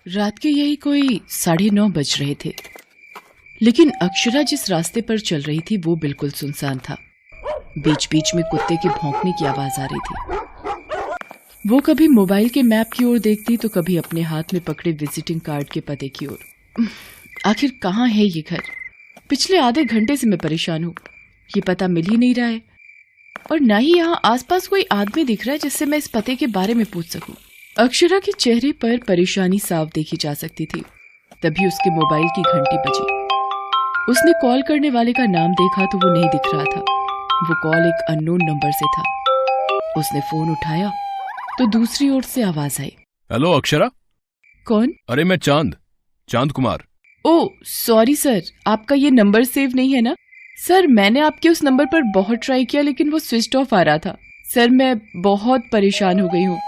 रात के यही कोई 9:30 बज रहे थे, लेकिन अक्षरा जिस रास्ते पर चल रही थी वो बिल्कुल सुनसान था। बीच बीच में कुत्ते के भौंकने की आवाज आ रही थी। वो कभी मोबाइल के मैप की ओर देखती तो कभी अपने हाथ में पकड़े विजिटिंग कार्ड के पते की ओर। आखिर कहाँ है ये घर? पिछले आधे घंटे से मैं परेशान हूँ, ये पता मिल ही नहीं रहा है और न ही यहाँ आसपास कोई आदमी दिख रहा है जिससे मैं इस पते के बारे में पूछ सकूं। अक्षरा के चेहरे पर परेशानी साफ देखी जा सकती थी। तभी उसके मोबाइल की घंटी बजी। उसने कॉल करने वाले का नाम देखा तो वो नहीं दिख रहा था। वो कॉल एक अननोन नंबर से था। उसने फोन उठाया तो दूसरी ओर से आवाज आई। हेलो अक्षरा। कौन? अरे मैं चांद कुमार। ओह सॉरी सर, आपका ये नंबर सेव नहीं है ना? सर मैंने आपके उस नंबर पर बहुत ट्राई किया लेकिन वो स्विच ऑफ आ रहा था। सर मैं बहुत परेशान हो गई हूँ।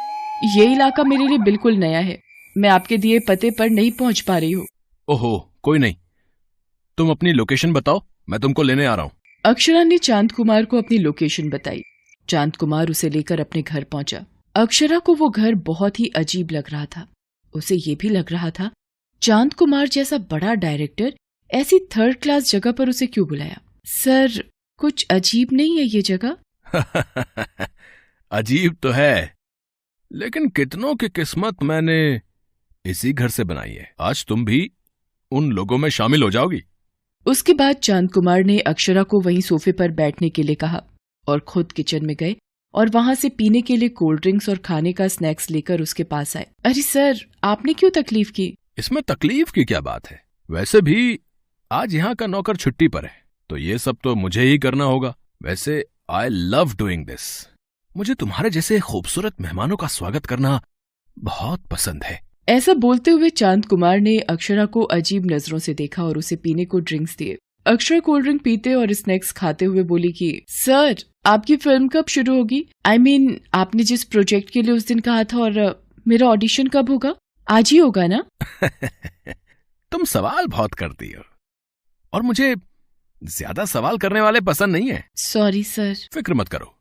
ये इलाका मेरे लिए बिल्कुल नया है। मैं आपके दिए पते पर नहीं पहुंच पा रही हूँ। ओहो कोई नहीं, तुम अपनी लोकेशन बताओ, मैं तुमको लेने आ रहा हूँ। अक्षरा ने चांद कुमार को अपनी लोकेशन बताई। चांद कुमार उसे लेकर अपने घर पहुंचा। अक्षरा को वो घर बहुत ही अजीब लग रहा था। उसे ये भी लग रहा था चांद कुमार जैसा बड़ा डायरेक्टर ऐसी थर्ड क्लास जगह पर उसे क्यों बुलाया। सर कुछ अजीब नहीं है ये जगह? अजीब तो है, लेकिन कितनों की किस्मत मैंने इसी घर से बनाई है। आज तुम भी उन लोगों में शामिल हो जाओगी। उसके बाद चांद कुमार ने अक्षरा को वहीं सोफे पर बैठने के लिए कहा और खुद किचन में गए और वहां से पीने के लिए कोल्ड ड्रिंक्स और खाने का स्नैक्स लेकर उसके पास आए। अरे सर आपने क्यों तकलीफ की? इसमें तकलीफ की क्या बात है? वैसे भी आज यहाँ का नौकर छुट्टी पर है तो ये सब तो मुझे ही करना होगा। वैसे आई लव डूइंग दिस। मुझे तुम्हारे जैसे खूबसूरत मेहमानों का स्वागत करना बहुत पसंद है। ऐसा बोलते हुए चांद कुमार ने अक्षरा को अजीब नजरों से देखा और उसे पीने को ड्रिंक्स दिए। अक्षरा कोल्ड ड्रिंक पीते और स्नैक्स खाते हुए बोली कि सर आपकी फिल्म कब शुरू होगी? I mean, आपने जिस प्रोजेक्ट के लिए उस दिन कहा था, और मेरा ऑडिशन कब होगा? आज ही होगा ना? तुम सवाल बहुत करती हो और मुझे ज्यादा सवाल करने वाले पसंद नहीं है। Sorry sir. फिक्र मत करो,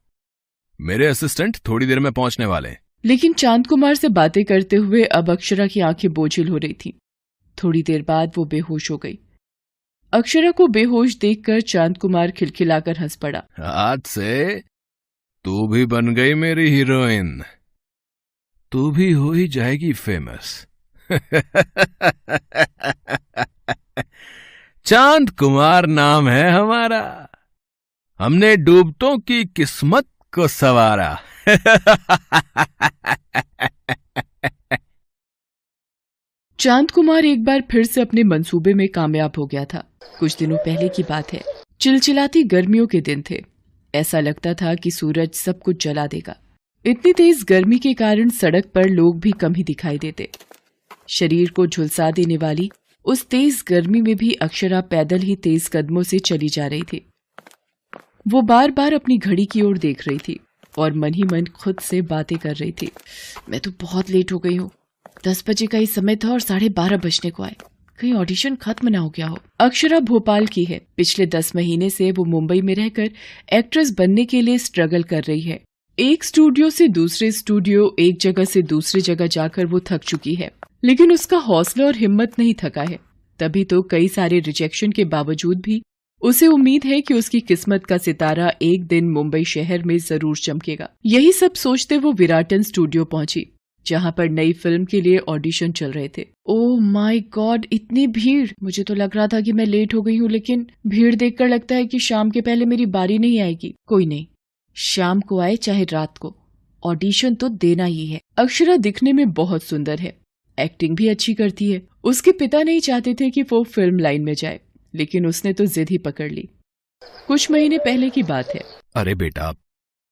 मेरे असिस्टेंट थोड़ी देर में पहुंचने वाले हैं। लेकिन चांद कुमार से बातें करते हुए अब अक्षरा की आंखें बोझिल हो रही थी। थोड़ी देर बाद वो बेहोश हो गई। अक्षरा को बेहोश देखकर चांद कुमार खिलखिलाकर हंस पड़ा। आज से तू भी बन गई मेरी हीरोइन, तू भी हो ही जाएगी फेमस। चांद कुमार नाम है हमारा, हमने डूबतों की किस्मत को संवारा। चांद कुमार एक बार फिर से अपने मंसूबे में कामयाब हो गया था। कुछ दिनों पहले की बात है। चिलचिलाती गर्मियों के दिन थे। ऐसा लगता था कि सूरज सब कुछ जला देगा। इतनी तेज गर्मी के कारण सड़क पर लोग भी कम ही दिखाई देते। शरीर को झुलसा देने वाली उस तेज गर्मी में भी अक्षरा पैदल ही तेज कदमों से चली जा रही थी। वो बार बार अपनी घड़ी की ओर देख रही थी और मन ही मन खुद से बातें कर रही थी। मैं तो बहुत लेट हो गई हूँ। 10 बजे का ही समय था और 12:30 बजने को आए। कहीं ऑडिशन खत्म ना हो गया हो। अक्षरा भोपाल की है। पिछले 10 महीने से वो मुंबई में रहकर एक्ट्रेस बनने के लिए स्ट्रगल कर रही है। एक स्टूडियो से दूसरे स्टूडियो, एक जगह से दूसरी जगह जाकर वो थक चुकी है, लेकिन उसका हौसला और हिम्मत नहीं थका है। तभी तो कई सारे रिजेक्शन के बावजूद भी उसे उम्मीद है कि उसकी किस्मत का सितारा एक दिन मुंबई शहर में जरूर चमकेगा। यही सब सोचते वो विराटन स्टूडियो पहुंची, जहां पर नई फिल्म के लिए ऑडिशन चल रहे थे। ओह माय गॉड, इतनी भीड़! मुझे तो लग रहा था कि मैं लेट हो गई हूँ, लेकिन भीड़ देखकर लगता है कि शाम के पहले मेरी बारी नहीं आएगी। कोई नहीं, शाम को आए चाहे रात को, ऑडिशन तो देना ही है। अक्षरा दिखने में बहुत सुंदर है, एक्टिंग भी अच्छी करती है। उसके पिता नहीं चाहते थे कि वो फिल्म लाइन में जाए, लेकिन उसने तो जिद ही पकड़ ली। कुछ महीने पहले की बात है। अरे बेटा,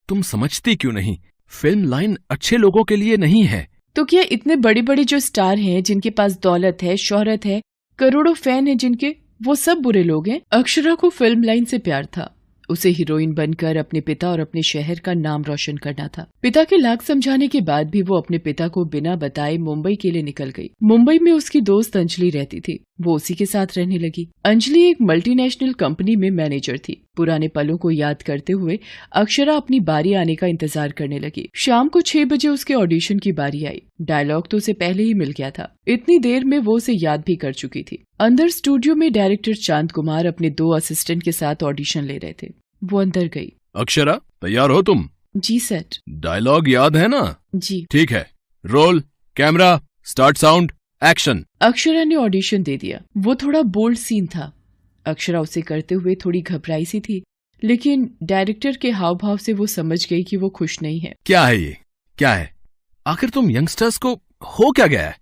तुम समझती क्यों नहीं? फिल्म लाइन अच्छे लोगों के लिए नहीं है। तो क्या इतने बड़े बड़े जो स्टार हैं, जिनके पास दौलत है, शोहरत है, करोड़ों फैन हैं जिनके, वो सब बुरे लोग हैं? अक्षरा को फिल्म लाइन से प्यार था। उसे हीरोइन बनकर अपने पिता और अपने शहर का नाम रोशन करना था। पिता के लाख समझाने के बाद भी वो अपने पिता को बिना बताए मुंबई के लिए निकल गई। मुंबई में उसकी दोस्त अंजलि रहती थी। वो उसी के साथ रहने लगी। अंजलि एक मल्टीनेशनल कंपनी में मैनेजर थी। पुराने पलों को याद करते हुए अक्षरा अपनी बारी आने का इंतजार करने लगी। शाम को 6 बजे उसके ऑडिशन की बारी आई। डायलॉग तो उसे पहले ही मिल गया था। इतनी देर में वो उसे याद भी कर चुकी थी। अंदर स्टूडियो में डायरेक्टर चांद कुमार अपने 2 असिस्टेंट के साथ ऑडिशन ले रहे थे। वो अंदर गई। अक्षरा, तैयार हो तुम? जी सर। डायलॉग याद है ना? जी। ठीक है, roll, camera, start, sound, action. Akshara ने ऑडिशन दे दिया। वो थोड़ा बोल्ड सीन था। अक्षरा उसे करते हुए थोड़ी घबराई सी थी, लेकिन डायरेक्टर के हाव भाव से वो समझ गई कि वो खुश नहीं है। क्या है ये? क्या है? आखिर तुम यंगस्टर्स को हो क्या गया है?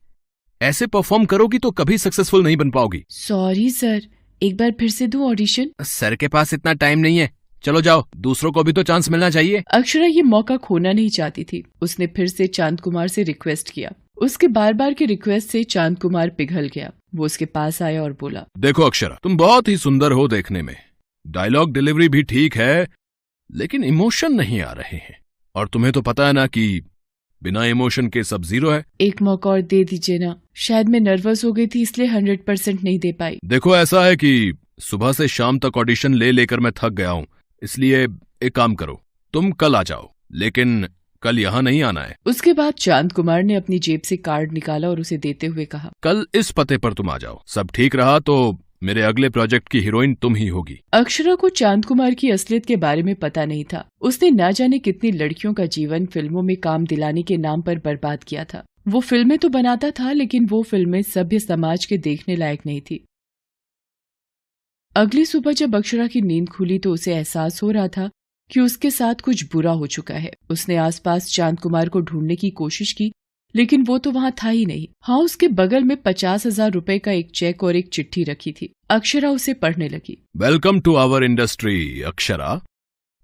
ऐसे परफॉर्म करोगी तो कभी सक्सेसफुल नहीं बन पाओगी। सॉरी सर, एक बार फिर से दूं ऑडिशन? सर के पास इतना टाइम नहीं है, चलो जाओ, दूसरों को भी तो चांस मिलना चाहिए। अक्षरा ये मौका खोना नहीं चाहती थी। उसने फिर से चांद कुमार से रिक्वेस्ट किया। उसके बार बार के रिक्वेस्ट से चांद कुमार पिघल गया। वो उसके पास आया और बोला, देखो अक्षरा, तुम बहुत ही सुंदर हो देखने में, डायलॉग डिलीवरी भी ठीक है, लेकिन इमोशन नहीं आ रहे हैं। और तुम्हें तो पता है ना कि बिना इमोशन के सब जीरो है। एक मौका और दे दीजिए ना, शायद मैं नर्वस हो गई थी इसलिए 100% नहीं दे पाई। देखो, ऐसा है कि सुबह से शाम तक ऑडिशन ले लेकर मैं थक गया हूँ, इसलिए एक काम करो, तुम कल आ जाओ, लेकिन कल यहाँ नहीं आना है। उसके बाद चांद कुमार ने अपनी जेब से कार्ड निकाला और उसे देते हुए कहा, कल इस पते पर तुम आ जाओ। सब ठीक रहा तो मेरे अगले प्रोजेक्ट की हीरोइन तुम ही होगी। अक्षरा को चांद कुमार की असलियत के बारे में पता नहीं था। उसने ना जाने कितनी लड़कियों का जीवन फिल्मों में काम दिलाने के नाम पर बर्बाद किया था। वो फिल्में तो बनाता था, लेकिन वो फिल्में सभ्य समाज के देखने लायक नहीं थी। अगली सुबह जब अक्षरा की नींद खुली तो उसे एहसास हो रहा था कि उसके साथ कुछ बुरा हो चुका है। उसने आसपास चांद कुमार को ढूंढने की कोशिश की, लेकिन वो तो वहाँ था ही नहीं। हाँ, उसके बगल में 50,000 रुपए का एक चेक और एक चिट्ठी रखी थी। अक्षरा उसे पढ़ने लगी। Welcome to our industry Akshara.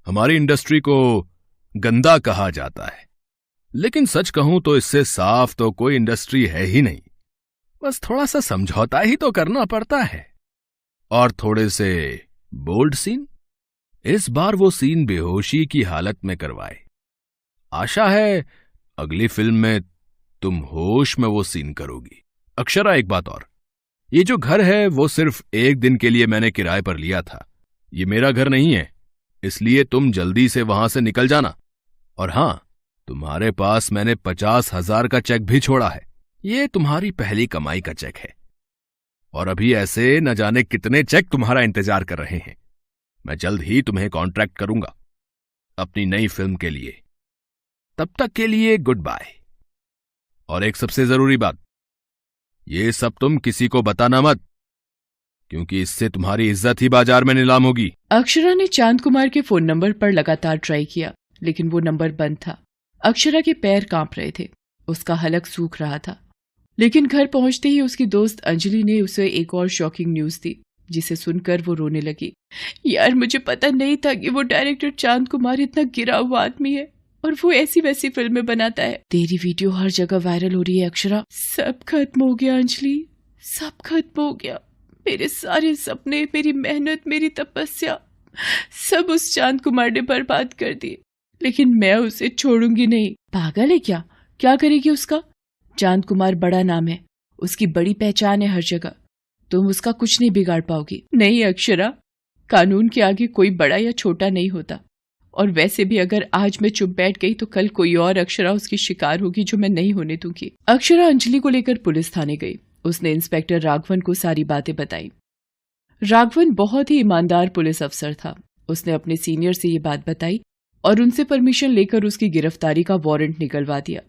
हमारी इंडस्ट्री को गंदा कहा जाता है, लेकिन सच कहूं तो इससे साफ तो कोई इंडस्ट्री है ही नहीं। बस थोड़ा सा समझौता ही तो करना पड़ता है, और थोड़े से बोल्ड सीन। इस बार वो सीन बेहोशी की हालत में करवाए। आशा है अगली फिल्म में तुम होश में वो सीन करोगी। अक्षरा, एक बात और, ये जो घर है वो सिर्फ एक दिन के लिए मैंने किराए पर लिया था। ये मेरा घर नहीं है, इसलिए तुम जल्दी से वहां से निकल जाना। और हां, तुम्हारे पास मैंने 50,000 का चेक भी छोड़ा है। ये तुम्हारी पहली कमाई का चेक है, और अभी ऐसे न जाने कितने चेक तुम्हारा इंतजार कर रहे हैं। मैं जल्द ही तुम्हें कॉन्ट्रैक्ट करूंगा अपनी नई फिल्म के लिए। तब तक के लिए गुड बाय। और एक सबसे जरूरी बात, ये सब तुम किसी को बताना मत, क्योंकि इससे तुम्हारी इज्जत ही बाजार में नीलाम होगी। अक्षरा ने चांद कुमार के फोन नंबर पर लगातार ट्राई किया, लेकिन वो नंबर बंद था। अक्षरा के पैर कांप रहे थे, उसका हलक सूख रहा था। लेकिन घर पहुंचते ही उसकी दोस्त अंजलि ने उसे एक और शॉकिंग न्यूज दी, जिसे सुनकर वो रोने लगी। यार, मुझे पता नहीं था कि वो डायरेक्टर चांद कुमार इतना गिरा हुआ आदमी है और वो ऐसी वैसी फिल्में बनाता है। तेरी वीडियो हर जगह वायरल हो रही है अक्षरा। सब खत्म हो गया अंजलि, सब खत्म हो गया। मेरे सारे सपने, मेरी मेहनत, मेरी तपस्या, सब उस चांद कुमार ने बर्बाद कर दिए। लेकिन मैं उसे छोड़ूंगी नहीं। पागल है क्या? क्या करेगी उसका? चांद कुमार बड़ा नाम है, उसकी बड़ी पहचान है हर जगह। तुम उसका कुछ नहीं बिगाड़ पाओगी। नहीं अक्षरा, कानून के आगे कोई बड़ा या छोटा नहीं होता। और वैसे भी अगर आज मैं चुप बैठ गई तो कल कोई और अक्षरा उसकी शिकार होगी, जो मैं नहीं होने दूंगी। अक्षरा अंजलि को लेकर पुलिस थाने गई। उसने इंस्पेक्टर राघवन को सारी बातें बताई। राघवन बहुत ही ईमानदार पुलिस अफसर था। उसने अपने सीनियर से ये बात बताई और उनसे परमिशन लेकर उसकी गिरफ्तारी का वारंट निकलवा दिया।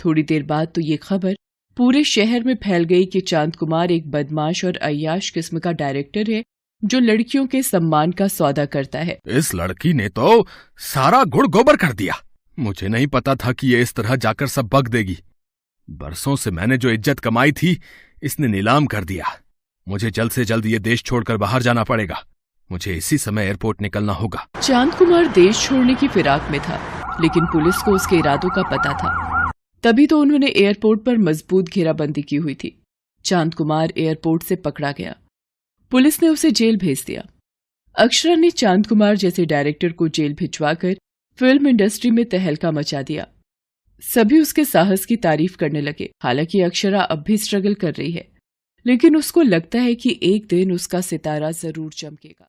थोड़ी देर बाद तो ये खबर पूरे शहर में फैल गई कि चांद कुमार एक बदमाश और अय्याश किस्म का डायरेक्टर है, जो लड़कियों के सम्मान का सौदा करता है। इस लड़की ने तो सारा गुड़ गोबर कर दिया। मुझे नहीं पता था कि ये इस तरह जाकर सब बक देगी। बरसों से मैंने जो इज्जत कमाई थी, इसने नीलाम कर दिया। मुझे जल्द से जल्द ये देश छोड़कर बाहर जाना पड़ेगा। मुझे इसी समय एयरपोर्ट निकलना होगा। चांद कुमार देश छोड़ने की फिराक में था, लेकिन पुलिस को उसके इरादों का पता था। तभी तो उन्होंने एयरपोर्ट पर मजबूत घेराबंदी की हुई थी। चांद कुमार एयरपोर्ट से पकड़ा गया। पुलिस ने उसे जेल भेज दिया। अक्षरा ने चांद कुमार जैसे डायरेक्टर को जेल भिजवाकर फिल्म इंडस्ट्री में तहलका मचा दिया। सभी उसके साहस की तारीफ करने लगे। हालांकि अक्षरा अब भी स्ट्रगल कर रही है, लेकिन उसको लगता है कि एक दिन उसका सितारा जरूर चमकेगा।